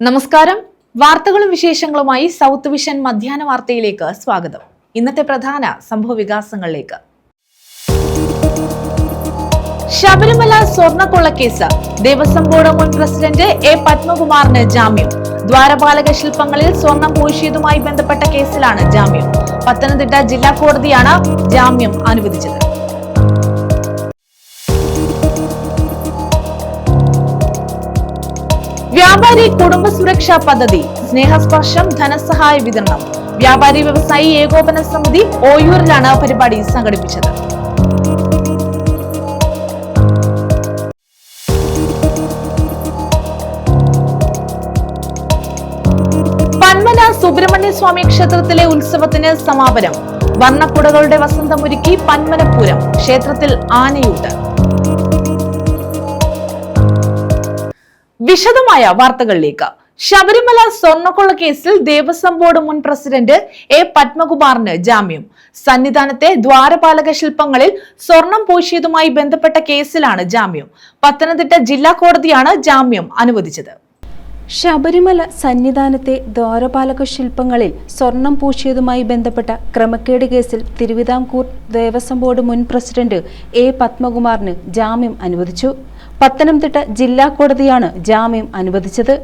നമസ്കാരം. വാർത്തകളും വിശേഷങ്ങളുമായി സൗത്ത് വിഷൻ മധ്യാഹ്ന വാർത്തയിലേക്ക് സ്വാഗതം. ഇന്നത്തെ പ്രധാന സംഭവ വികാസങ്ങളിലേക്ക്. ശബരിമല സ്വർണ്ണക്കൊള്ളക്കേസ്. ദേവസ്വം ബോർഡ് മുൻ പ്രസിഡന്റ് എ പത്മകുമാറിന് ജാമ്യം. ദ്വാരപാലക ശില്പങ്ങളിൽ സ്വർണം പൂശിയതുമായി ബന്ധപ്പെട്ട കേസിലാണ് ജാമ്യം. പത്തനംതിട്ട ജില്ലാ കോടതിയാണ് ജാമ്യം അനുവദിച്ചത്. വ്യാപാരി കുടുംബ സുരക്ഷാ പദ്ധതി സ്നേഹസ്പർശം ധനസഹായ വിതരണം. വ്യാപാരി വ്യവസായി ഏകോപന സമിതി ഓയൂരിലാണ് പരിപാടി സംഘടിപ്പിച്ചത്. പന്മന സുബ്രഹ്മണ്യ സ്വാമി ക്ഷേത്രത്തിലെ ഉത്സവത്തിന് സമാപനം. വർണ്ണക്കുടകളുടെ വസന്തമൊരുക്കി പന്മനപൂരം. ക്ഷേത്രത്തിൽ ആനയൂട്ട്. വിശദമായ വാർത്തകളിലേക്ക്. ശബരിമല സ്വർണ്ണക്കൊള്ള കേസിൽ ദേവസ്വം ബോർഡ് മുൻ പ്രസിഡന്റ് എ പത്മകുമാറിന് ജാമ്യം. സന്നിധാനത്തെ ദ്വാരപാലക ശില്പങ്ങളിൽ സ്വർണം പൂശിയതുമായി ബന്ധപ്പെട്ട കേസിലാണ് ജാമ്യം. പത്തനംതിട്ട ജില്ലാ കോടതിയാണ് ജാമ്യം അനുവദിച്ചത്. ശബരിമല സന്നിധാനത്തെ ദ്വാരപാലക ശില്പങ്ങളിൽ സ്വർണം പൂശിയതുമായി ബന്ധപ്പെട്ട ക്രമക്കേട് കേസിൽ തിരുവിതാംകൂർ ദേവസ്വം ബോർഡ് മുൻ പ്രസിഡന്റ് എ പത്മകുമാറിന് ജാമ്യം അനുവദിച്ചു. പത്തനംതിട്ട ജില്ലാ കോടതിയാണ് ജാമ്യം അനുവദിച്ചത്.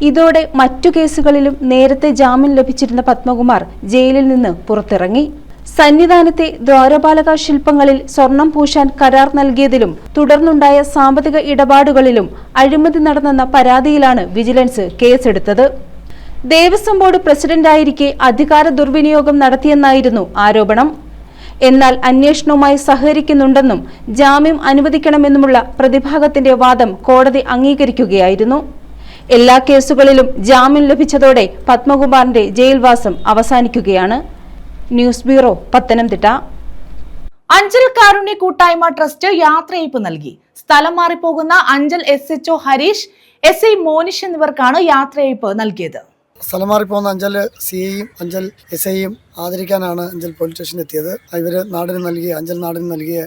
ഇതോടെ മറ്റു കേസുകളിലും നേരത്തെ ജാമ്യം ലഭിച്ചിരുന്ന പത്മകുമാർ ജയിലിൽ നിന്ന് പുറത്തിറങ്ങി. സന്നിധാനത്തെ ദ്വാരപാലക ശില്പങ്ങളിൽ സ്വർണം പൂശാൻ കരാർ നൽകിയതിലും തുടർന്നുണ്ടായ സാമ്പത്തിക ഇടപാടുകളിലും അഴിമതി നടന്നെന്ന പരാതിയിലാണ് വിജിലൻസ് കേസെടുത്തത്. ദേവസ്വം ബോർഡ് പ്രസിഡന്റായിരിക്കെ അധികാര ദുർവിനിയോഗം നടത്തിയെന്നായിരുന്നു ആരോപണം. എന്നാൽ അന്വേഷണവുമായി സഹകരിക്കുന്നുണ്ടെന്നും ജാമ്യം അനുവദിക്കണമെന്നുമുള്ള പ്രതിഭാഗത്തിന്റെ വാദം കോടതി അംഗീകരിക്കുകയായിരുന്നു. എല്ലാ കേസുകളിലും ജാമ്യം ലഭിച്ചതോടെ പത്മകുമാറിന്റെ ജയിൽവാസം അവസാനിക്കുകയാണ്. News bureau, Pathanamthitta. Anchal Karunya Koottayma trust യാത്രയയപ്പ് നൽകി. സ്ഥലം മാറിപ്പോകുന്ന അഞ്ചൽ SHO ഹരീഷ്, SI മോനിഷ് എന്നിവർക്കാണ് യാത്രയയപ്പ് നൽകിയത്. സ്ഥലം മാറിപ്പോകുന്ന അഞ്ചൽ CIയും അഞ്ചൽ SIയും ആദരിക്കാനാണ് അഞ്ചൽ പോലീസ് സ്റ്റേഷനിൽ എത്തിയത്. ഇവര് അഞ്ചൽ നാടിന് നൽകിയ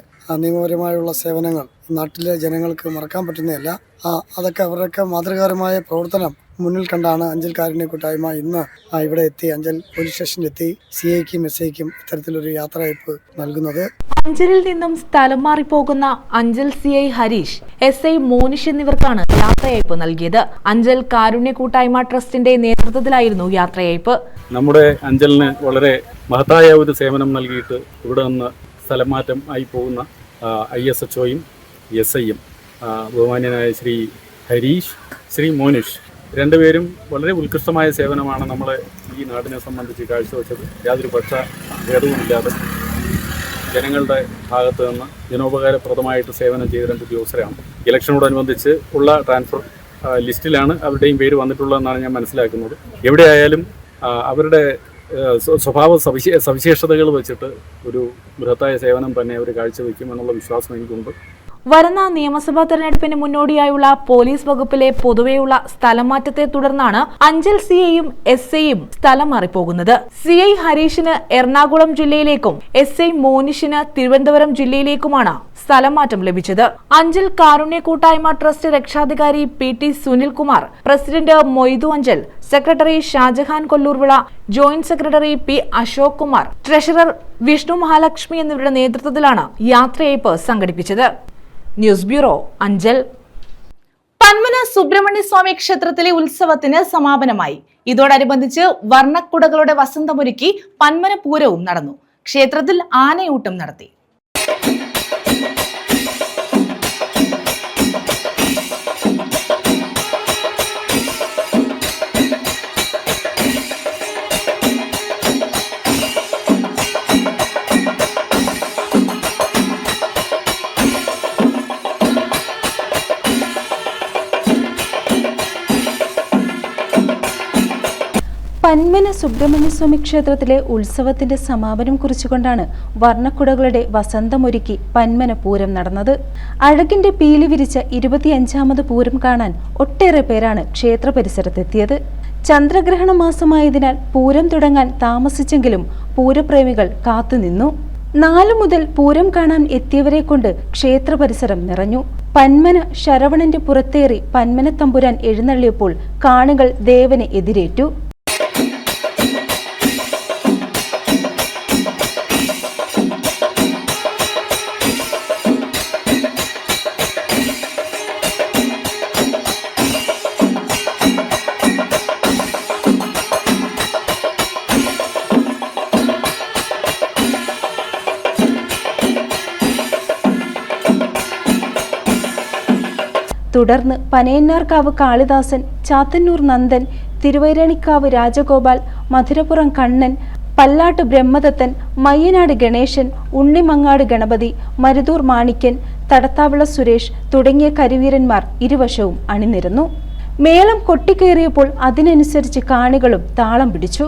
നിയമപരമായുള്ള സേവനങ്ങൾ നാട്ടിലെ ജനങ്ങൾക്ക് മറക്കാൻ പറ്റുന്നതല്ല. അതൊക്കെ അവരുടെയൊക്കെ മാതൃകാപരമായ പ്രവർത്തനം മുന്നിൽ കണ്ടാണ് അഞ്ചൽ കാരുണ്യ കൂട്ടായ്മ ഇന്ന് ഇവിടെ എത്തി അഞ്ചൽ പോലീസ് സ്റ്റേഷനിലെത്തി CIക്കും SIക്കും ഇത്തരത്തിലൊരു യാത്രയയപ്പ് നൽകുന്നത്. അഞ്ചലിൽ നിന്നും സ്ഥലം മാറിപ്പോകുന്ന അഞ്ചൽ CI ഹരീഷ്, SI മോനിഷ് എന്നിവർക്കാണ് യാത്രയയപ്പ് നൽകിയത്. അഞ്ചൽ കാരുണ്യ കൂട്ടായ്മ ട്രസ്റ്റിന്റെ നേതൃത്വത്തിലായിരുന്നു യാത്രയയപ്പ്. നമ്മുടെ അഞ്ചലിന് വളരെ മഹത്തായ ഒരു സേവനം നൽകിയിട്ട് ഇവിടെ നിന്ന് സ്ഥലം മാറ്റം ആയി പോകുന്ന ISHOയും SIയും ബഹുമാന്യനായ ശ്രീ ഹരീഷ്, ശ്രീ മോനിഷ് രണ്ടുപേരും വളരെ ഉത്കൃഷ്ടമായ സേവനമാണ് നമ്മളെ ഈ നാടിനെ സംബന്ധിച്ച് കാഴ്ചവെച്ചത്. യാതൊരു ഭേദവുമില്ലാതെ ജനങ്ങളുടെ ഭാഗത്ത് നിന്ന് ജനോപകാരപ്രദമായിട്ട് സേവനം ചെയ്ത രണ്ട് ഉദ്യോഗസ്ഥരാണ്. ഇലക്ഷനോടനുബന്ധിച്ച് ഉള്ള ട്രാൻസ്ഫർ ലിസ്റ്റിലാണ് അവരുടെയും പേര് വന്നിട്ടുള്ളതെന്നാണ് ഞാൻ മനസ്സിലാക്കുന്നത്. എവിടെയായാലും അവരുടെ സ്വഭാവ സവിശേഷതകൾ വെച്ചിട്ട് ഒരു ബൃഹത്തായ സേവനം തന്നെ അവർ കാഴ്ചവെക്കുമെന്നുള്ള വിശ്വാസം എനിക്കുണ്ട്. വരുന്ന നിയമസഭാ തെരഞ്ഞെടുപ്പിന് മുന്നോടിയായുള്ള പോലീസ് വകുപ്പിലെ പൊതുവെയുള്ള സ്ഥലം മാറ്റത്തെ തുടർന്നാണ് അഞ്ചൽ CIയും SIയും സ്ഥലം മാറിപ്പോകുന്നത്. CI ഹരീഷിന് എറണാകുളം ജില്ലയിലേക്കും SI മോനിഷിന് തിരുവനന്തപുരം ജില്ലയിലേക്കുമാണ് സ്ഥലം മാറ്റം ലഭിച്ചത്. അഞ്ചൽ കാരുണ്യ കൂട്ടായ്മ ട്രസ്റ്റ് രക്ഷാധികാരി PT Sunilkumar, president Moidu Anchal, secretary Shajahan Kollurvila, joint secretary P Ashok Kumar, treasurer Vishnu Mahalakshmi എന്നിവരുടെ നേതൃത്വത്തിലാണ് യാത്രയയപ്പ് സംഘടിപ്പിച്ചത്. News bureau, Anchal. പന്മന സുബ്രഹ്മണ്യ സ്വാമി ക്ഷേത്രത്തിലെ ഉത്സവത്തിന് സമാപനമായി. ഇതോടനുബന്ധിച്ച് വർണ്ണക്കുടകളുടെ വസന്തമൊരുക്കി പന്മനപൂരവും നടന്നു. ക്ഷേത്രത്തിൽ ആനയൂട്ടം നടത്തി. പന്മന സുബ്രഹ്മണ്യസ്വാമി ക്ഷേത്രത്തിലെ ഉത്സവത്തിന്റെ സമാപനം കുറിച്ചുകൊണ്ടാണ് വർണ്ണക്കുടകളുടെ വസന്തമൊരുക്കി പന്മന പൂരം നടന്നത്. അഴകിന്റെ പീലി വിരിച്ച 25ാമത് പൂരം കാണാൻ ഒട്ടേറെ പേരാണ് ക്ഷേത്ര പരിസരത്തെത്തിയത്. ചന്ദ്രഗ്രഹണ മാസമായതിനാൽ പൂരം തുടങ്ങാൻ താമസിച്ചെങ്കിലും പൂരപ്രേമികൾ കാത്തുനിന്നു. 4 മുതൽ പൂരം കാണാൻ എത്തിയവരെ കൊണ്ട് ക്ഷേത്ര പരിസരം നിറഞ്ഞു. പന്മന ശരവണന്റെ പുറത്തേറി പന്മന തമ്പുരാൻ എഴുന്നള്ളിയപ്പോൾ കാണികൾ ദേവനെ എതിരേറ്റു. തുടർന്ന് പനയന്നാർക്കാവ് കാളിദാസൻ, ചാത്തന്നൂർ നന്ദൻ, തിരുവൈരാണിക്കാവ് രാജഗോപാൽ, മധുരപ്പുറം കണ്ണൻ, പല്ലാട്ട് ബ്രഹ്മദത്തൻ, മയ്യനാട് ഗണേശൻ, ഉണ്ണിമങ്ങാട് ഗണപതി, മരുതൂർ മാണിക്യൻ, തടത്താവിള സുരേഷ് തുടങ്ങിയ കരിവീരന്മാർ ഇരുവശവും അണിനിരന്നു. മേളം കൊട്ടിക്കേറിയപ്പോൾ അതിനനുസരിച്ച് കാണികളും താളം പിടിച്ചു.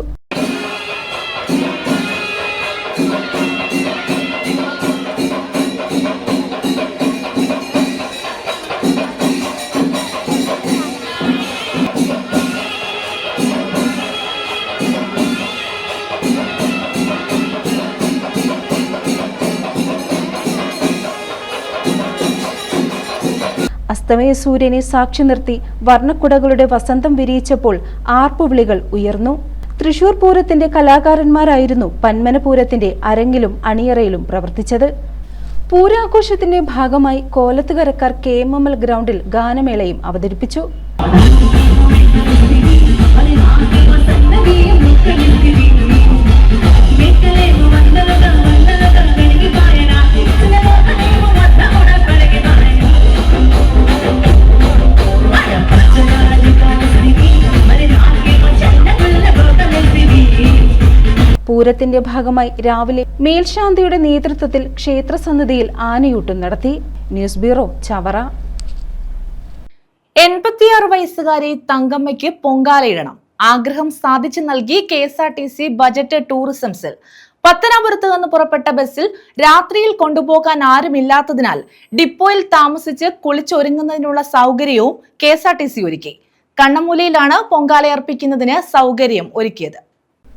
അസ്തമയ സൂര്യനെ സാക്ഷി നിർത്തി വർണ്ണക്കുടകളുടെ വസന്തം വിരിയിച്ചപ്പോൾ ആർപ്പുവിളികൾ ഉയർന്നു. തൃശൂർ പൂരത്തിന്റെ കലാകാരന്മാരായിരുന്നു പന്മന പൂരത്തിന്റെ അരങ്ങിലും അണിയറയിലും പ്രവർത്തിച്ചത്. പൂരാഘോഷത്തിന്റെ ഭാഗമായി കോലത്തുകരക്കാർ KMML ഗ്രൗണ്ടിൽ ഗാനമേളയും അവതരിപ്പിച്ചു. പൂരത്തിന്റെ ഭാഗമായി രാവിലെ മേൽശാന്തിയുടെ നേതൃത്വത്തിൽ ക്ഷേത്രസന്നിധിയിൽ ആനയൂട്ടും നടത്തി. News bureau, Chavara. 86 വയസ്സുകാരി തങ്കമ്മയ്ക്ക് പൊങ്കാലയിടണം. ആഗ്രഹം സാധിച്ചു നൽകി KSRTC ബജറ്റ് ടൂറിസം സെൽ. പത്തനാപുരത്ത് നിന്ന് പുറപ്പെട്ട ബസ്സിൽ രാത്രിയിൽ കൊണ്ടുപോകാൻ ആരുമില്ലാത്തതിനാൽ ഡിപ്പോയിൽ താമസിച്ച് കുളിച്ചൊരുങ്ങുന്നതിനുള്ള സൗകര്യവും KSRTC ഒരുക്കി. കണ്ണമൂലയിലാണ് പൊങ്കാലയർപ്പിക്കുന്നതിന് സൗകര്യം ഒരുക്കിയത്.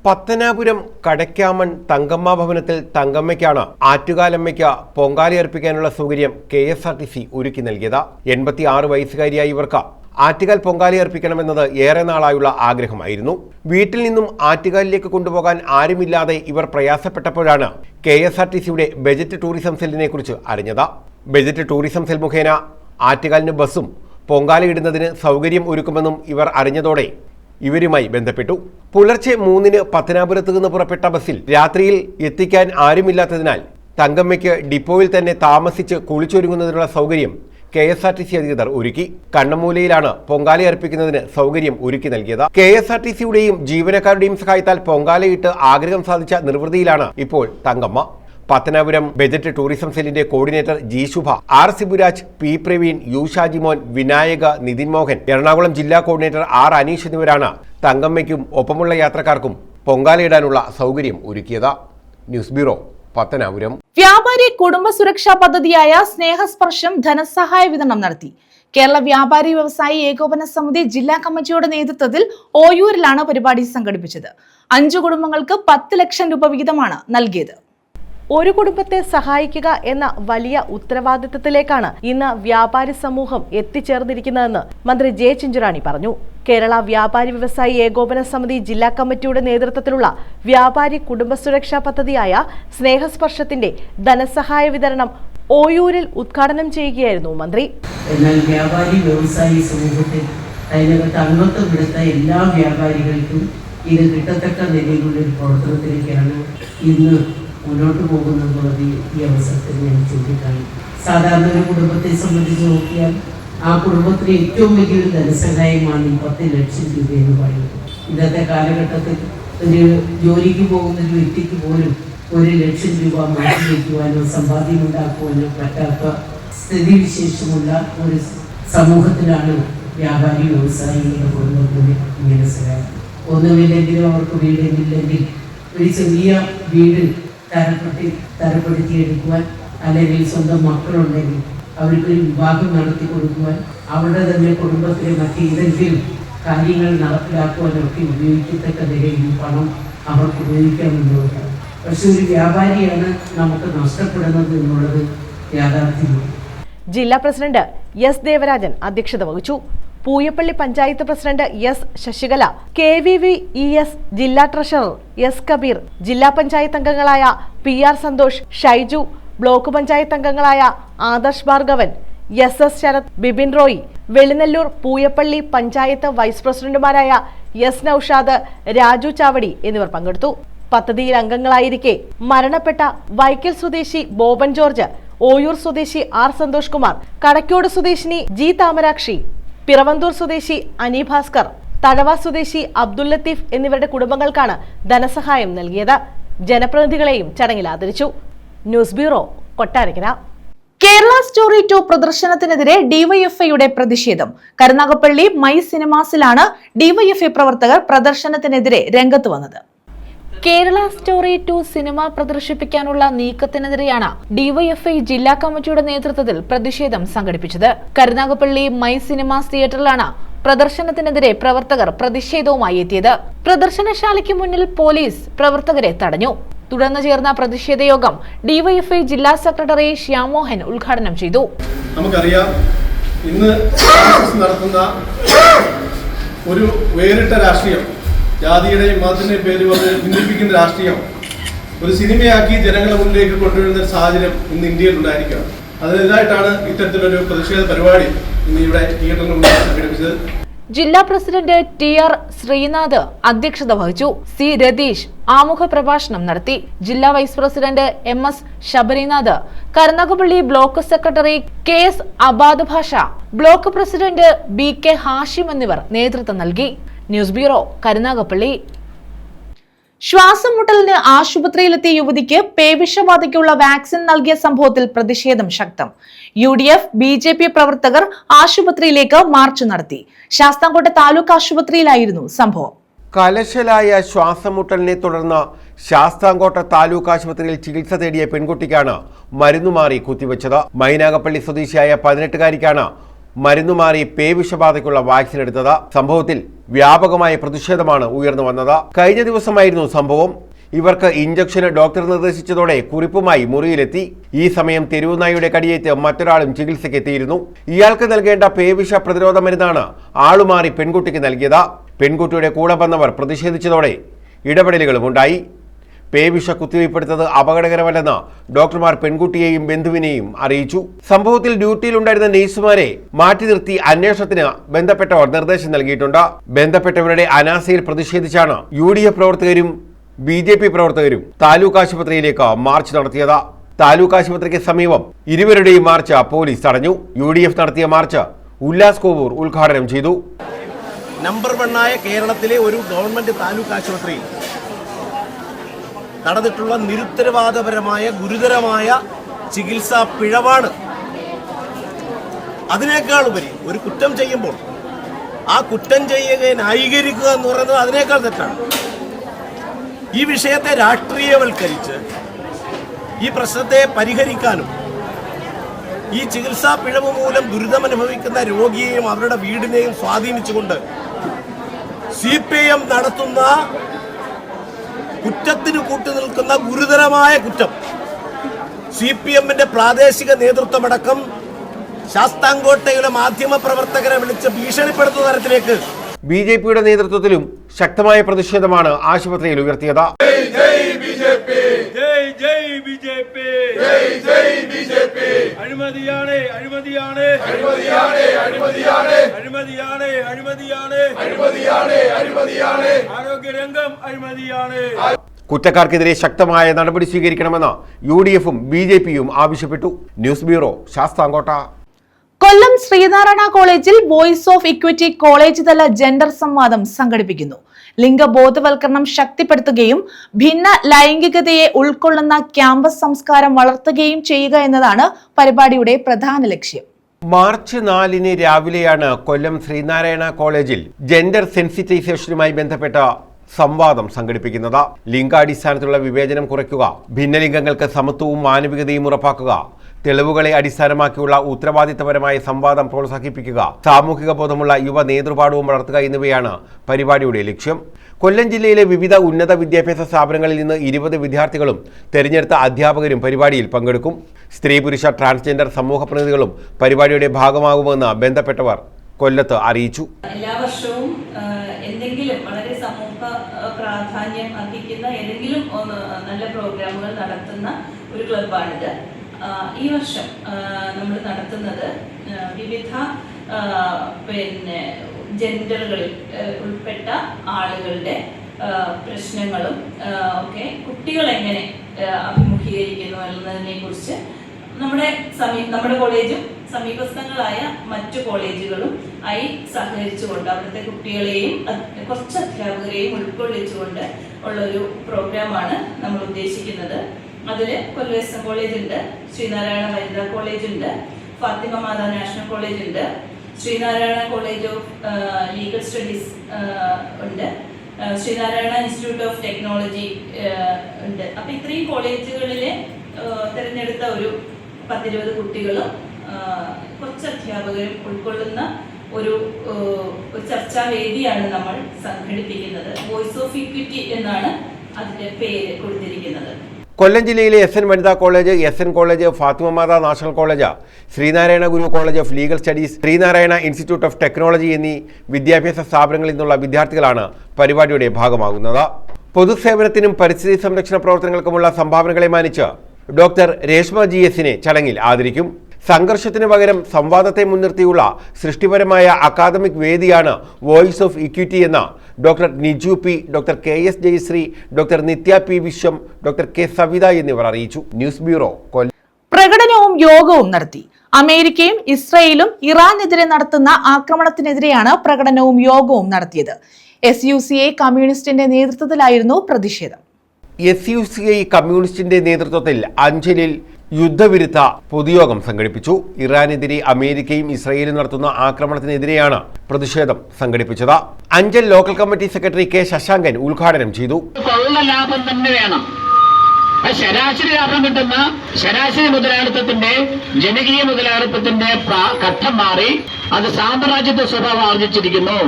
പത്തനാപുരം കടയ്ക്കാമൺ തങ്കമ്മ ഭവനത്തിൽ തങ്കമ്മയ്ക്കാണ് ആറ്റുകാലമ്മയ്ക്ക് പൊങ്കാലയർപ്പിക്കാനുള്ള സൗകര്യം KSRTC ഒരുക്കി നൽകിയത്. 86 വയസ്സുകാരിയായ ഇവർക്ക് ആറ്റുകാൽ പൊങ്കാലയർപ്പിക്കണമെന്നത് ഏറെ നാളായുള്ള ആഗ്രഹമായിരുന്നു. വീട്ടിൽ നിന്നും ആറ്റുകാലിലേക്ക് കൊണ്ടുപോകാൻ ആരുമില്ലാതെ ഇവർ പ്രയാസപ്പെട്ടപ്പോഴാണ് KSRTCയുടെ ബജറ്റ് ടൂറിസം സെല്ലിനെ കുറിച്ച് അറിഞ്ഞത്. ബജറ്റ് ടൂറിസം സെൽ മുഖേന ആറ്റുകാലിന് ബസ്സും പൊങ്കാലയിടുന്നതിന് സൗകര്യം ഒരുക്കുമെന്നും ഇവർ അറിഞ്ഞതോടെ ഇവരുമായി ബന്ധപ്പെട്ടു. പുലർച്ചെ 3-ന് പത്തനാപുരത്ത് നിന്ന് പുറപ്പെട്ട ബസ്സിൽ രാത്രിയിൽ എത്തിക്കാൻ ആരുമില്ലാത്തതിനാൽ തങ്കമ്മയ്ക്ക് ഡിപ്പോയിൽ തന്നെ താമസിച്ച് കുളിച്ചൊരുങ്ങുന്നതിനുള്ള സൗകര്യം KSRTC അധികൃതർ ഒരുക്കി. കണ്ണമൂലയിലാണ് പൊങ്കാലയർപ്പിക്കുന്നതിന് സൗകര്യം ഒരുക്കി നൽകിയത്. KSRTCയുടെയും ജീവനക്കാരുടെയും സഹായത്താൽ പൊങ്കാലയിട്ട് ആഗ്രഹം സാധിച്ച നിർവൃതിയിലാണ് ഇപ്പോൾ തങ്കമ്മ. പത്തനാപുരം ബജറ്റ് ടൂറിസം സെല്ലിന്റെ coordinator G Shubha, R Siburaj, P Praveen, U Shajimon, Vinayaka, Nithin Mohan, Ernakulam ജില്ലാ കോർഡിനേറ്റർ R അനീഷ് എന്നിവരാണ് തങ്കമ്മയ്ക്കും ഒപ്പമുള്ള യാത്രക്കാർക്കും പൊങ്കാലയിടാനുള്ള സൗകര്യം ഒരുക്കിയത്. News bureau, Pathanapuram. വ്യാപാരി കുടുംബ സുരക്ഷാ പദ്ധതിയായ സ്നേഹസ്പർശം ധനസഹായ വിതരണം നടത്തി. കേരള വ്യാപാരി വ്യവസായി ഏകോപന സമിതി ജില്ലാ കമ്മിറ്റിയുടെ നേതൃത്വത്തിൽ ഓയൂരിലാണ് പരിപാടി സംഘടിപ്പിച്ചത്. 5 കുടുംബങ്ങൾക്ക് 10 ലക്ഷം രൂപ വീതമാണ് നൽകിയത്. ഒരു കുടുംബത്തെ സഹായിക്കുക എന്ന വലിയ ഉത്തരവാദിത്തത്തിലേക്കാണ് ഇന്ന് വ്യാപാരി സമൂഹം എത്തിച്ചേർന്നിരിക്കുന്നതെന്ന് മന്ത്രി ജെ ചിഞ്ചുറാണി പറഞ്ഞു. കേരള വ്യാപാരി വ്യവസായി ഏകോപന സമിതി ജില്ലാ കമ്മിറ്റിയുടെ നേതൃത്വത്തിലുള്ള വ്യാപാരി കുടുംബ സുരക്ഷാ പദ്ധതിയായ സ്നേഹസ്പർശത്തിന്റെ ധനസഹായ വിതരണം ഓയൂരിൽ ഉദ്ഘാടനം ചെയ്യുകയായിരുന്നു മന്ത്രി. എന്നാൽ വ്യാപാരി വ്യവസായി സമൂഹത്തിൽ അതിനകത്ത് അംഗത്വമെടുത്ത എല്ലാ വ്യാപാരികൾക്കും ഇത് കിട്ടത്തക്ക നിലയിലുള്ള ഒരു പ്രവർത്തനത്തിലേക്കാണ് ഇന്ന് മുന്നോട്ട് പോകുന്നത്. ഈ അവസരത്തിൽ ഞാൻ ചൂണ്ടിക്കാണി. സാധാരണ ഒരു കുടുംബത്തെ സംബന്ധിച്ച് നോക്കിയാൽ ആ കുടുംബത്തിന് ഏറ്റവും വലിയൊരു ധനസഹായമാണ് ഈ 10 ലക്ഷം രൂപ എന്ന് പറയുന്നത്. ഇന്നത്തെ കാലഘട്ടത്തിൽ ഒരു ജോലിക്ക് പോകുന്ന ഒരു വ്യക്തിക്ക് പോലും 1 ലക്ഷം രൂപ മാറ്റി വയ്ക്കുവാനോ സമ്പാദ്യമുണ്ടാക്കുവാനോ പറ്റാത്ത സ്ഥിതിവിശേഷമുള്ള ഒരു സമൂഹത്തിലാണ് വ്യാപാരി വ്യവസായികളുടെ കുടുംബത്തിന് ഇങ്ങനെ സഹായം. ഒന്നുമില്ലെങ്കിലും അവർക്ക് വീടില്ലെങ്കിൽ ഒരു ചെറിയ വീട് തരപ്പെടുത്തിയെടുക്കുവാൻ, അല്ലെങ്കിൽ സ്വന്തം മക്കളുണ്ടെങ്കിൽ അവർക്ക് വിവാഹം നടത്തി കൊടുക്കുവാൻ, അവരുടെ തന്നെ കുടുംബത്തിലെ മറ്റേതെങ്കിലും കാര്യങ്ങൾ നടപ്പിലാക്കുവാനൊക്കെ ഉപയോഗിക്കത്തക്ക നിലയിൽ പണം അവർക്ക് ഉപയോഗിക്കാമെന്നുള്ളതാണ്. പക്ഷെ ഒരു വ്യാപാരിയാണ് നമുക്ക് നഷ്ടപ്പെടുന്നത് എന്നുള്ളത് യാഥാർത്ഥ്യമാണ്. ജില്ലാ പ്രസിഡന്റ് എസ് ദേവരാജൻ അധ്യക്ഷത വഹിച്ചു. Pooyappally panchayat president S Sasikala, KVVES ജില്ലാ ട്രഷറർ എസ് കബീർ, ജില്ലാ പഞ്ചായത്ത് അംഗങ്ങളായ PR സന്തോഷ്, ഷൈജു, ബ്ലോക്ക് പഞ്ചായത്ത് അംഗങ്ങളായ ആദർശ് ഭാർഗവൻ, SS ശരത്, ബിബിൻ റോയി, വെളിനെല്ലൂർ പൂയപ്പള്ളി പഞ്ചായത്ത് വൈസ് പ്രസിഡന്റുമാരായ S നൌഷാദ്, രാജു ചാവടി എന്നിവർ പങ്കെടുത്തു. പദ്ധതിയിൽ അംഗങ്ങളായിരിക്കെ മരണപ്പെട്ട വൈക്കൽ സ്വദേശി ബോബൻ ജോർജ്, ഓയൂർ സ്വദേശി R സന്തോഷ് കുമാർ, കടക്കോട് സ്വദേശിനി G താമരാക്ഷി, പിറവന്തൂർ സ്വദേശി അനി ഭാസ്കർ, തഴവ സ്വദേശി അബ്ദുൽ ലത്തീഫ് എന്നിവരുടെ കുടുംബങ്ങൾക്കാണ് ധനസഹായം നൽകിയത്. ജനപ്രതിനിധികളെയും ചടങ്ങിൽ ആദരിച്ചു. News bureau, Kottarakkara. Kerala story 2 പ്രദർശനത്തിനെതിരെ ഡിവൈഎഫ്ഐയുടെ പ്രതിഷേധം. കരുനാഗപ്പള്ളി മൈ സിനിമാസിലാണ് ഡിവൈഎഫ്ഐ പ്രവർത്തകർ പ്രദർശനത്തിനെതിരെ രംഗത്ത് വന്നത്. കേരള സ്റ്റോറി 2 സിനിമ പ്രദർശിപ്പിക്കാനുള്ള നീക്കത്തിനെതിരെയാണ് ഡിവൈഎഫ്ഐ ജില്ലാ കമ്മിറ്റിയുടെ നേതൃത്വത്തിൽ പ്രതിഷേധം സംഘടിപ്പിച്ചത്. കരുനാഗപ്പള്ളി മൈ സിനിമാസ് തിയേറ്ററിലാണ് പ്രദർശനത്തിനെതിരെ പ്രവർത്തകർ പ്രതിഷേധവുമായി എത്തിയത്. പ്രദർശനശാലയ്ക്ക് മുന്നിൽ പോലീസ് പ്രവർത്തകരെ തടഞ്ഞു. തുടർന്ന് ചേർന്ന പ്രതിഷേധ യോഗം ഡിവൈഎഫ്ഐ ജില്ലാ സെക്രട്ടറി ശ്യാമോഹൻ ഉദ്ഘാടനം ചെയ്തു. നമുക്കറിയാം, ഇന്ന് നടത്തുന്ന ഒരു വേറിട്ട രാഷ്ട്രീയം, ജാതിയുടെയും മതത്തിന്റെയും പേര് പറഞ്ഞ് ഭിന്നിപ്പിക്കുന്ന രാഷ്ട്രീയം ഒരു സിനിമയാക്കി ജനങ്ങളെ മുന്നിലേക്ക് കൊണ്ടുവരുന്ന ഒരു സാഹചര്യം ഇന്ന് ഇന്ത്യയിൽ ഉണ്ടായിരിക്കുകയാണ്. അതിനെതിരായിട്ടാണ് ഇത്തരത്തിലൊരു പ്രതിഷേധ പരിപാടി ഇന്ന് ഇവിടെ തിയേറ്ററിന് മുന്നിൽ സംഘടിപ്പിച്ചത്. ജില്ലാ പ്രസിഡന്റ് TR ശ്രീനാഥ് അധ്യക്ഷത വഹിച്ചു. C രതീഷ് ആമുഖ പ്രഭാഷണം നടത്തി. ജില്ലാ vice president MS Sabarinath, Karunagappally block secretary KS Abad Bhasha, block president BK Hashim എന്നിവർ നേതൃത്വം നൽകി. News bureau, Karunagappally. ശ്വാസം മുട്ടലിന് ആശുപത്രിയിലെത്തിയ യുവതിക്ക് പേവിഷബാധയ്ക്കുള്ള വാക്സിൻ നൽകിയ സംഭവത്തിൽ പ്രതിഷേധം ശക്തം. UDF BJP പ്രവർത്തകർ ആശുപത്രിയിലേക്ക് മാർച്ച് നടത്തി. ശാസ്താംകോട്ട താലൂക്ക് ആശുപത്രിയിലായിരുന്നു സംഭവം. കലശലായ ശ്വാസമുട്ടലിനെ തുടർന്ന് ശാസ്താംകോട്ട താലൂക്ക് ആശുപത്രിയിൽ ചികിത്സ തേടിയ പെൺകുട്ടിക്കാണ് മരുന്നുമാറി കുത്തിവെച്ചത്. മൈനാഗപ്പള്ളി സ്വദേശിയായ 18-കാരിക്കാണ് മരുന്നുമാറി പേവിഷബാധയ്ക്കുള്ള വാക്സിൻ എടുത്തത്. സംഭവത്തിൽ വ്യാപകമായ പ്രതിഷേധമാണ് ഉയർന്നു വന്നത്. കഴിഞ്ഞ ദിവസമായിരുന്നു സംഭവം. ഇവർക്ക് ഇഞ്ചക്ഷന് ഡോക്ടർ നിർദ്ദേശിച്ചതോടെ കുറിപ്പുമായി മുറിയിലെത്തി. ഈ സമയം തെരുവുനായുടെ കടിയേറ്റ് മറ്റൊരാളും ചികിത്സയ്ക്കെത്തിയിരുന്നു. ഇയാൾക്ക് നൽകേണ്ട പേവിഷ പ്രതിരോധ മരുന്നാണ് ആളുമാറി പെൺകുട്ടിക്ക് നൽകിയത്. പെൺകുട്ടിയുടെ കൂടെ വന്നവർ പ്രതിഷേധിച്ചതോടെ ഇടപെടലുകളും ഉണ്ടായി. പേവിഷ കുത്തിവയ്പ്പെടുത്തത് അപകടകരമല്ലെന്ന് ഡോക്ടർമാർ പെൺകുട്ടിയെയും ബന്ധുവിനെയും അറിയിച്ചു. സംഭവത്തിൽ ഡ്യൂട്ടിയിലുണ്ടായിരുന്ന നഴ്സുമാരെ മാറ്റി നിർത്തി അന്വേഷണത്തിന് ബന്ധപ്പെട്ടവർ നിർദ്ദേശം നൽകിയിട്ടുണ്ട്. ബന്ധപ്പെട്ടവരുടെ അനാസ്ഥയിൽ പ്രതിഷേധിച്ചാണ് UDF പ്രവർത്തകരും BJP പ്രവർത്തകരും താലൂക്ക് ആശുപത്രിയിലേക്ക് മാർച്ച് നടത്തിയത്. താലൂക്ക് ആശുപത്രിക്ക് സമീപം ഇരുവരുടെയും മാർച്ച് പോലീസ് തടഞ്ഞു. UDF നടത്തിയ മാർച്ച് ഉല്ലാസ് കോവൂർ ഉദ്ഘാടനം ചെയ്തു. നമ്പർ 1 കേരളത്തിലെ ഒരു ഗവൺമെന്റ് താലൂക്ക് ആശുപത്രിയിൽ നടന്നിട്ടുള്ള നിരുത്തരവാദപരമായ ഗുരുതരമായ ചികിത്സാ പിഴവാണ്. അതിനേക്കാൾ ഉപരി ഒരു കുറ്റം ചെയ്യുമ്പോൾ ആ കുറ്റം ചെയ്യുകയെ ന്യായീകരിക്കുക എന്ന് പറയുന്നത് അതിനേക്കാൾ തെറ്റാണ്. ഈ വിഷയത്തെ രാഷ്ട്രീയവൽക്കരിച്ച് ഈ പ്രശ്നത്തെ പരിഹരിക്കാനും ഈ ചികിത്സാ പിഴവ് മൂലം ദുരിതമനുഭവിക്കുന്ന രോഗിയെയും അവരുടെ വീടിനെയും സ്വാധീനിച്ചുകൊണ്ട് CPIM നടത്തുന്ന കുറ്റത്തിന് കൂട്ടുനിൽക്കുന്ന ഗുരുതരമായ കുറ്റം CPM-ന്റെ പ്രാദേശിക നേതൃത്വമടക്കം ശാസ്താംകോട്ടയിലെ മാധ്യമ പ്രവർത്തകരെ വിളിച്ച് ഭീഷണിപ്പെടുത്തുന്ന തരത്തിലേക്ക് BJP-യുടെ നേതൃത്വത്തിലും ശക്തമായ പ്രതിഷേധമാണ് ആശുപത്രിയിൽ ഉയർത്തിയത്. കുറ്റക്കാർക്കെതിരെ ശക്തമായ നടപടി സ്വീകരിക്കണമെന്ന് UDF-ഉം BJP-യും ആവശ്യപ്പെട്ടു. News bureau, Sasthamkotta. കൊല്ലം ശ്രീനാരായണ കോളേജിൽ വോയിസ് ഓഫ് ഇക്വിറ്റി കോളേജ് തല ജെൻഡർ സംവാദം സംഘടിപ്പിക്കുന്നു. ലിംഗബോധവൽക്കരണം ശക്തിപ്പെടുത്തുകയും ഭിന്ന ലൈംഗികതയെ ഉൾക്കൊള്ളുന്ന ക്യാമ്പസ് സംസ്കാരം വളർത്തുകയും ചെയ്യുക എന്നതാണ് പരിപാടിയുടെ പ്രധാന ലക്ഷ്യം. മാർച്ച് 4 രാവിലെയാണ് കൊല്ലം ശ്രീനാരായണ കോളേജിൽ ജെൻഡർ സെൻസിറ്റൈസേഷനുമായി ബന്ധപ്പെട്ട സംവാദം സംഘടിപ്പിക്കുന്നത്. ലിംഗാടിസ്ഥാനത്തിലുള്ള വിവേചനം കുറയ്ക്കുക, ഭിന്നലിംഗങ്ങൾക്ക് സമത്വവും മാനവികതയും ഉറപ്പാക്കുക, തെളിവുകളെ അടിസ്ഥാനമാക്കിയുള്ള ഉത്തരവാദിത്തപരമായ സംവാദം പ്രോത്സാഹിപ്പിക്കുക, സാമൂഹിക ബോധമുള്ള യുവ നേതൃപാടവം വളർത്തുക എന്നിവയാണ് പരിപാടിയുടെ ലക്ഷ്യം. കൊല്ലം ജില്ലയിലെ വിവിധ ഉന്നത വിദ്യാഭ്യാസ സ്ഥാപനങ്ങളിൽ നിന്ന് 20 വിദ്യാർത്ഥികളും തെരഞ്ഞെടുത്ത അധ്യാപകരും പരിപാടിയിൽ പങ്കെടുക്കും. സ്ത്രീ പുരുഷ ട്രാൻസ്ജെൻഡർ സമൂഹ പ്രതിനിധികളും പരിപാടിയുടെ ഭാഗമാകുമെന്ന് ബന്ധപ്പെട്ടവർ കൊല്ലത്ത് അറിയിച്ചു. എല്ലാ വർഷവും എന്തെങ്കിലും വളരെ സമൂഹ പ്രാധാന്യം അർഹിക്കുന്ന ഏതെങ്കിലും നല്ല പ്രോഗ്രാമുകൾ നടത്തുന്ന ഒരു ക്ലബ്ബാണിത്. ഈ വർഷം നമ്മൾ നടത്തുന്നത് വിവിധ ജെൻഡറുകളിൽ ഉൾപ്പെട്ട ആളുകളുടെ പ്രശ്നങ്ങളും ഒക്കെ കുട്ടികൾ എങ്ങനെ അഭിമുഖീകരിക്കുന്നു എന്നതിനെ കുറിച്ച് നമ്മുടെ കോളേജും സമീപസ്ഥങ്ങളായ മറ്റു കോളേജുകളും ആയി സഹകരിച്ചുകൊണ്ട് അവിടുത്തെ കുട്ടികളെയും കുറച്ച് അധ്യാപകരെയും ഉൾക്കൊള്ളിച്ചുകൊണ്ട് ഉള്ളൊരു പ്രോഗ്രാമാണ് നമ്മൾ ഉദ്ദേശിക്കുന്നത്. അതിൽ കൊല്ലം എസ് എൻ കോളേജ് ഉണ്ട്, ശ്രീനാരായണ വനിതാ കോളേജ് ഉണ്ട്, ഫാത്തിമ മാതാ നാഷണൽ കോളേജ് ഉണ്ട്, Sreenarayana college of legal studies ഉണ്ട്, ശ്രീനാരായണ ഇൻസ്റ്റിറ്റ്യൂട്ട് ഓഫ് ടെക്നോളജി ഉണ്ട്. അപ്പം ഇത്രയും കോളേജുകളിലെ തിരഞ്ഞെടുത്ത ഒരു 10-20 കുട്ടികളും കുറച്ച് അധ്യാപകരും ഉൾക്കൊള്ളുന്ന ഒരു ചർച്ചാ വേദിയാണ് നമ്മൾ സംഘടിപ്പിക്കുന്നത്. വോയിസ് ഓഫ് ഇക്വിറ്റി എന്നാണ് അതിന്റെ പേര് കൊടുത്തിരിക്കുന്നത്. കൊല്ലം ജില്ലയിലെ എസ് എൻ വനിതാ college, S N college, Fathima Mata national college, Sreenarayana Guru college of legal studies, Sreenarayana institute of technology എന്നീ വിദ്യാഭ്യാസ സ്ഥാപനങ്ങളിൽ നിന്നുള്ള വിദ്യാർത്ഥികളാണ് പരിപാടിയുടെ ഭാഗമാകുന്നത്. പൊതുസേവനത്തിനും പരിസ്ഥിതി സംരക്ഷണ പ്രവർത്തനങ്ങൾക്കുമുള്ള സംഭാവനകളെ മാനിച്ച് ഡോക്ടർ രേഷ്മ GS ചടങ്ങിൽ ആദരിക്കും. സംഘർഷത്തിന് പകരം സംവാദത്തെ മുൻനിർത്തിയുള്ള സൃഷ്ടിപരമായ അക്കാദമിക് വേദിയാണ് വോയിസ് ഓഫ് ഇക്വിറ്റി എന്ന doctor Niju P, doctor KS Jayasree, doctor Nithya P Viswam, doctor K Savitha എന്നിവർ അറിയിച്ചു. News bureau Kollam. പ്രകടനവും യോഗവും നടത്തി. അമേരിക്കയും ഇസ്രയേലും ഇറാനെതിരെ നടത്തുന്ന ആക്രമണത്തിനെതിരെയാണ് പ്രകടനവും യോഗവും നടത്തിയത്. SUCI കമ്മ്യൂണിസ്റ്റിന്റെ നേതൃത്വത്തിലായിരുന്നു പ്രതിഷേധം. SUCI കമ്മ്യൂണിസ്റ്റിന്റെ നേതൃത്വത്തിൽ അഞ്ചലിൽ യുദ്ധവിരുദ്ധ പൊതുയോഗം സംഘടിപ്പിച്ചു. ഇറാനെതിരെ അമേരിക്കയും ഇസ്രയേലും നടത്തുന്ന ആക്രമണത്തിനെതിരെയാണ് പ്രതിഷേധം സംഘടിപ്പിച്ചത്. Anchal local committee secretary K Shashankan ഉദ്ഘാടനം ചെയ്തു. കൊള്ള ലാഭം തന്നെ വേണം. ശരാശരി ലാഭം കിട്ടുന്ന ശരാശരി മുതലാളിത്തത്തിന്റെ ജനകീയ മുതലാളിത്തത്തിന്റെ ഘട്ടം മാറി അത് സാമ്രാജ്യത്വ സ്വഭാവം ആർജിച്ചിരിക്കുന്നു.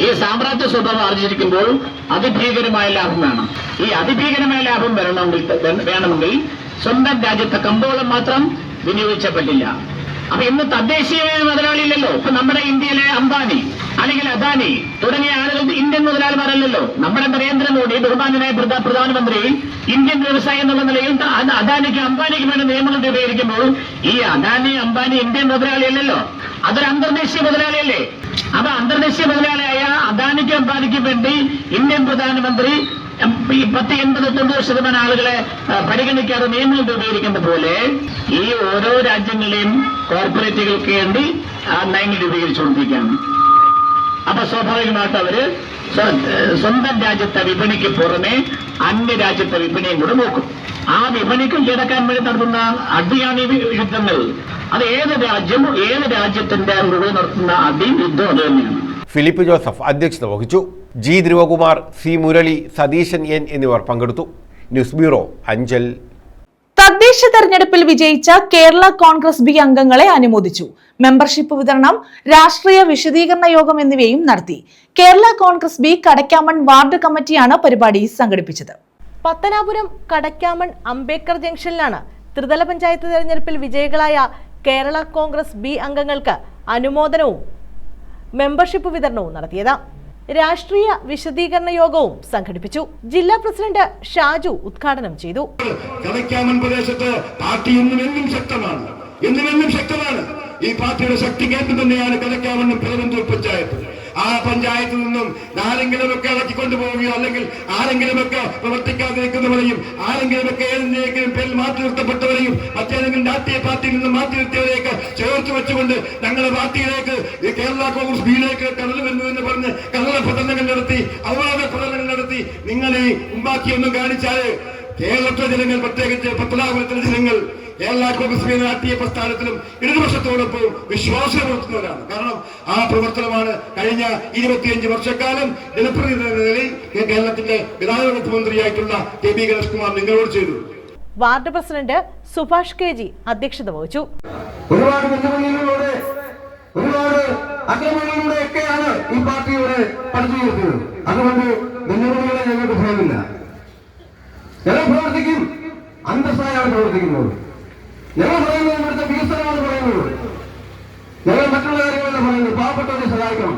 ഈ സാമ്രാജ്യ സ്വഭാവം ആർജിച്ചിരിക്കുമ്പോൾ അതിഭീകരമായ ലാഭം വേണം. ഈ അതിഭീകരമായ ലാഭം വേണമെങ്കിൽ സ്വന്തം രാജ്യത്തെ കമ്പോളം മാത്രം വിനിയോഗിച്ചപ്പെട്ടില്ല. അപ്പൊ ഇന്ന് തദ്ദേശീയമായ മുതലാളിയില്ലല്ലോ. ഇപ്പൊ നമ്മുടെ ഇന്ത്യയിലെ അംബാനി അല്ലെങ്കിൽ അദാനി തുടങ്ങിയ ആളുകൾ ഇന്ത്യൻ മുതലാളിമാരല്ലല്ലോ. നമ്മുടെ നരേന്ദ്രമോദി ബഹുമാനായ പ്രധാനമന്ത്രി ഇന്ത്യൻ വ്യവസായം എന്നുള്ള നിലയിൽ അദാനിക്ക് അംബാനിക്ക് വേണ്ട നിയമങ്ങൾ രൂപീകരിക്കുമ്പോൾ ഈ അദാനി അംബാനി ഇന്ത്യൻ മുതലാളിയല്ലല്ലോ, അതൊരു അന്തർദേശീയ മുതലാളിയല്ലേ. അപ്പൊ അന്തർദേശീയ മുതലാളിയായ അദാനിക്കും അംബാനിക്കും വേണ്ടി ഇന്ത്യൻ പ്രധാനമന്ത്രി 10-80-90% ആളുകളെ പരിഗണിക്കാതെ നിയമങ്ങൾ രൂപീകരിക്കുന്ന പോലെ ഈ ഓരോ രാജ്യങ്ങളെയും കോർപ്പറേറ്റുകൾക്ക് വേണ്ടി നയങ്ങൾ രൂപീകരിച്ചുകൊണ്ടിരിക്കുകയാണ്. അപ്പൊ സ്വാഭാവികമായിട്ട് അവര് സ്വന്തം രാജ്യത്തെ വിപണിക്ക് പുറമെ അന്യ രാജ്യത്തെ വിപണിയും കൂടെ നോക്കും. ആ വിപണിക്ക് കീഴടക്കാൻ വേണ്ടി നടത്തുന്ന അടിയാണ് ഈ യുദ്ധങ്ങൾ. അത് ഏത് രാജ്യത്തിന്റെ മുഴുവൻ നടത്തുന്ന അടിയും യുദ്ധം അത് തന്നെയാണ്. ഫിലിപ്പ് ജോസഫ് അധ്യക്ഷത വഹിച്ചു. G Dhruvakumar, C Murali, Satheesan N എന്നിവർ പങ്കെടുത്തു. News bureau Anchal. തദ്ദേശ തെരഞ്ഞെടുപ്പിൽ വിജയിച്ച കേരള കോൺഗ്രസ് B അംഗങ്ങളെ അനുമോദിച്ചു. മെമ്പർഷിപ്പ് വിതരണം, രാഷ്ട്രീയ വിശദീകരണ യോഗം എന്നിവയും നടത്തി. കേരള കോൺഗ്രസ് B കടക്കാമൺ വാർഡ് കമ്മിറ്റിയാണ് പരിപാടി സംഘടിപ്പിച്ചത്. പത്തനാപുരം കടക്കാമൺ അംബേദ്കർ ജംഗ്ഷനിലാണ് ത്രിതല പഞ്ചായത്ത് തെരഞ്ഞെടുപ്പിൽ വിജയികളായ കേരള കോൺഗ്രസ് B അംഗങ്ങൾക്ക് അനുമോദനവും മെമ്പർഷിപ്പ് വിതരണവും നടത്തിയത്. രാഷ്ട്രീയ വിശദീകരണ യോഗവും സംഘടിപ്പിച്ചു. ജില്ലാ പ്രസിഡന്റ് ഷാജു ഉദ്ഘാടനം ചെയ്തു. കടക്കാമൺ പ്രദേശത്ത് പാർട്ടി എന്നും ശക്തമാണ്. ഈ പാർട്ടിയുടെ ശക്തി കേന്ദ്രം തന്നെയാണ് കടക്കാമണ്ണും പെരുവന്തൂർ പഞ്ചായത്ത്. ആ പഞ്ചായത്തിൽ നിന്നും ആരെങ്കിലുമൊക്കെ ഇളക്കിക്കൊണ്ടുപോവുകയോ അല്ലെങ്കിൽ ആരെങ്കിലുമൊക്കെ പ്രവർത്തിക്കാതെ നിൽക്കുന്നവരെയും ആരെങ്കിലുമൊക്കെ ഏതെങ്കിലും പേരിൽ മാറ്റി നിർത്തപ്പെട്ടവരെയും മറ്റേതെങ്കിലും രാഷ്ട്രീയ പാർട്ടിയിൽ നിന്നും മാറ്റി നിർത്തിയവരെയൊക്കെ ചേർത്ത് വെച്ചുകൊണ്ട് ഞങ്ങളുടെ പാർട്ടിയിലേക്ക് കേരള കോൺഗ്രസ് ബിയിലേക്ക് കടന്നു വരുന്നു എന്ന് പറഞ്ഞ് കള്ള പ്രചരണങ്ങൾ നടത്തി, അപവാദ പ്രചരണങ്ങൾ നടത്തി നിങ്ങളെ ഉണ്ടാക്കിയൊന്നും കാണിച്ചാൽ കേരളത്തിലെ ജനങ്ങൾ, പ്രത്യേകിച്ച് പത്തനാപുരത്തിലെ ജനങ്ങൾ കേരള കോൺഗ്രസ് രാഷ്ട്രീയ പ്രസ്ഥാനത്തിലും ഇടതുപക്ഷത്തോടൊപ്പം വിശ്വാസം പുലർത്തുന്നവരാണ്. കാരണം ആ പ്രവർത്തനമാണ് കഴിഞ്ഞ 25 വർഷക്കാലം ജനപ്രതിനിധി എന്ന നിലയിൽ കേരളത്തിന്റെ ഗതാഗത വകുപ്പ് മന്ത്രിയായിട്ടുള്ള KB ഗണേഷ് കുമാർ നിങ്ങളോട് ചെയ്തു. വാർഡ് പ്രസിഡന്റ് സുഭാഷ് KG അധ്യക്ഷത വഹിച്ചു. ഒരുപാട് വെല്ലുവിളികളിലൂടെ ഒരുപാട് അക്രമങ്ങളിലൂടെയൊക്കെയാണ് ഈ പാർട്ടിയുടെ പണിതുയർത്തിയത്. അതുകൊണ്ട് വെല്ലുവിളികളെ ഞങ്ങൾക്ക് ഭയമില്ല. ഞങ്ങൾ പ്രവർത്തിക്കും, അന്തസ്സായാണ് പ്രവർത്തിക്കുന്നത്. ഞങ്ങൾ പറയുന്നത് ഇവിടുത്തെ വികസനമാണ് പറയുന്നത്. ഞങ്ങൾ മറ്റുള്ള കാര്യങ്ങളല്ല പറയുന്നത്. പാവപ്പെട്ടവരെ സഹായിക്കണം.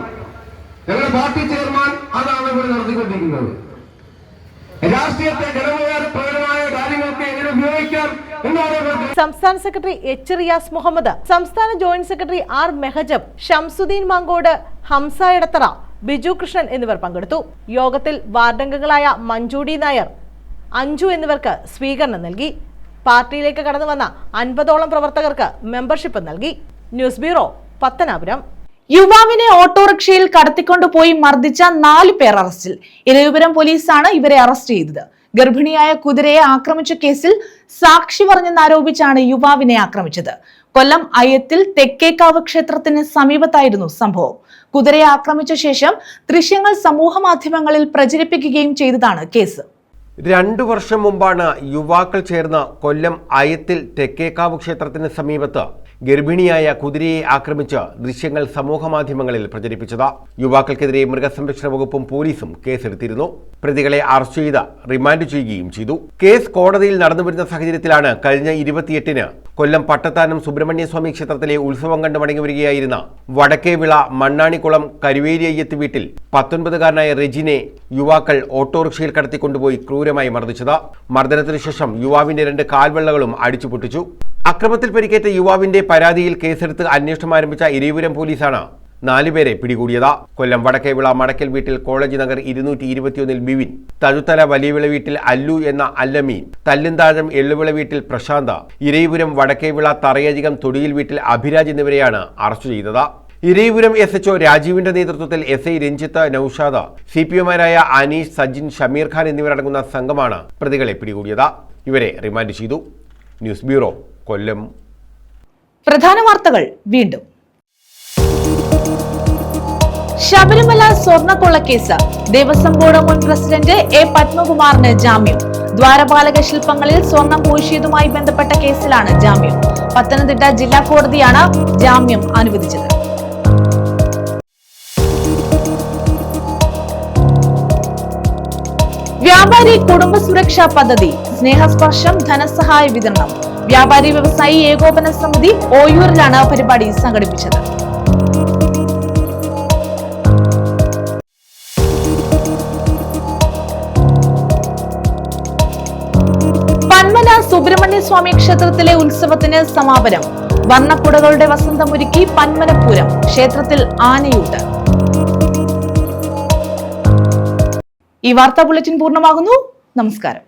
ഞങ്ങളുടെ പാർട്ടി ചെയർമാൻ അതാണ് ഇവിടെ നടത്തിക്കൊണ്ടിരിക്കുന്നത്. രാഷ്ട്രീയത്തെ ജനപരമായ കാര്യങ്ങൾക്ക് എങ്ങനെ ഉപയോഗിക്കാം എന്നാണ് സംസ്ഥാന സെക്രട്ടറി H. റിയാസ് മുഹമ്മദ്, സംസ്ഥാന joint secretary R. Mehajab, Shamsuddin Mankode, Hamsa Edathara, Biju Krishnan എന്നിവർ പങ്കെടുത്തു. യോഗത്തിൽ വാർഡംഗങ്ങളായ മഞ്ജുടി നായർ, അഞ്ജു എന്നിവർക്ക് സ്വീകരണം നൽകി. പാർട്ടിയിലേക്ക് കടന്നു വന്ന 50ഓളം പ്രവർത്തകർക്ക് മെമ്പർഷിപ്പ് നൽകി. News bureau, Pathanapuram. യുവാവിനെ ഓട്ടോറിക്ഷയിൽ കടത്തിക്കൊണ്ടുപോയി മർദ്ദിച്ച 4 പേർ അറസ്റ്റിൽ. ഇരവിപുരം പോലീസാണ് ഇവരെ അറസ്റ്റ് ചെയ്തത്. ഗർഭിണിയായ കുതിരയെ ആക്രമിച്ച കേസിൽ സാക്ഷി പറഞ്ഞെന്നാരോപിച്ചാണ് യുവാവിനെ ആക്രമിച്ചത്. കൊല്ലം അയത്തിൽ തെക്കേക്കാവ് ക്ഷേത്രത്തിന് സമീപത്തായിരുന്നു സംഭവം. കുതിരയെ ആക്രമിച്ച ശേഷം ദൃശ്യങ്ങൾ സമൂഹ മാധ്യമങ്ങളിൽ പ്രചരിപ്പിക്കുകയും ചെയ്തതാണ് കേസ്. 2 വർഷം മുമ്പാണ് യുവാക്കൾ ചേർന്ന് കൊല്ലം അയത്തിൽ തെക്കേക്കാവ് ക്ഷേത്രത്തിന് സമീപത്ത് ഗർഭിണിയായ കുതിരയെ ആക്രമിച്ച് ദൃശ്യങ്ങൾ സമൂഹമാധ്യമങ്ങളിൽ പ്രചരിപ്പിച്ചത്. യുവാക്കൾക്കെതിരെ മൃഗസംരക്ഷണ വകുപ്പും പോലീസും കേസെടുത്തിരുന്നു. പ്രതികളെ അറസ്റ്റ് ചെയ്ത് റിമാൻഡ് ചെയ്യുകയും ചെയ്തു. കേസ് കോടതിയിൽ നടന്നുവരുന്ന സാഹചര്യത്തിലാണ് കഴിഞ്ഞ 28-ന് കൊല്ലം പട്ടത്താനം സുബ്രഹ്മണ്യസ്വാമി ക്ഷേത്രത്തിലെ ഉത്സവം കണ്ടു മടങ്ങി വരികയായിരുന്ന വടക്കേവിള മണ്ണാണിക്കുളം കരുവേലി അയ്യത്ത് വീട്ടിൽ 19-കാരനായ റെജിനെ യുവാക്കൾ ഓട്ടോറിക്ഷയിൽ കടത്തിക്കൊണ്ടുപോയി ക്രൂരമായി മർദ്ദിച്ചത്. മർദ്ദനത്തിനു ശേഷം യുവാവിന്റെ 2 കാൽവെള്ളകളും അടിച്ചു പൊട്ടിച്ചു. അക്രമത്തിൽ പരിക്കേറ്റ യുവാവിന്റെ പരാതിയിൽ കേസെടുത്ത് അന്വേഷണം ആരംഭിച്ച ഇരവിപുരം പോലീസാണ് 4 പേരെ പിടികൂടിയത്. കൊല്ലം വടക്കേവിള മടക്കൽ വീട്ടിൽ കോളേജ് നഗർ 221 ബിവിൻ, തഴുത്തല വലിയവിള വീട്ടിൽ അല്ലു എന്ന അല്ലമീൻ, തല്ലുംതാഴം എള്ളുവിള വീട്ടിൽ പ്രശാന്ത, ഇരവിപുരം വടക്കേവിള തറയധികം തൊടിയിൽ വീട്ടിൽ അഭിരാജ് എന്നിവരെയാണ് അറസ്റ്റ് ചെയ്തത്. ഇരവിപുരം SHO രാജീവിന്റെ നേതൃത്വത്തിൽ SI രഞ്ജിത്ത്, നൌഷാദ്, CPOമാരായ അനീഷ്, സജിൻ, ഷമീർ ഖാൻ എന്നിവരടങ്ങുന്ന സംഘമാണ് പ്രതികളെ പിടികൂടിയത്. ഇവരെ റിമാൻഡ് ചെയ്തു. ന്യൂസ് ബ്യൂറോ, കൊല്ലം. പ്രധാന വാർത്തകൾ വീണ്ടും. ശബരിമല സ്വർണ്ണക്കൊള്ളക്കേസ്, ദേവസ്വം ബോർഡ് മുൻ പ്രസിഡന്റ് A. പത്മകുമാറിന് ജാമ്യം. ദ്വാരപാലക ശില്പങ്ങളിൽ സ്വർണം പൂശിയതുമായി ബന്ധപ്പെട്ട കേസിലാണ് ജാമ്യം. പത്തനംതിട്ട ജില്ലാ കോടതിയാണ് ജാമ്യം അനുവദിച്ചത്. വ്യാപാരി കുടുംബ സുരക്ഷാ പദ്ധതി, സ്നേഹസ്പർശം ധനസഹായ വിതരണം. വ്യാപാരി വ്യവസായി ഏകോപന സമിതി ഓയൂരിലാണ് പരിപാടി സംഘടിപ്പിച്ചത്. പന്മന സുബ്രഹ്മണ്യസ്വാമി ക്ഷേത്രത്തിലെ ഉത്സവത്തിന് സമാപനം. വർണ്ണക്കുടകളുടെ വസന്തമൊരുക്കി പന്മനപൂരം. ക്ഷേത്രത്തിൽ ആനയൂട്ട്. ഈ വാർത്താ ബുള്ളറ്റിൻ പൂർണ്ണമാകുന്നു. നമസ്കാരം.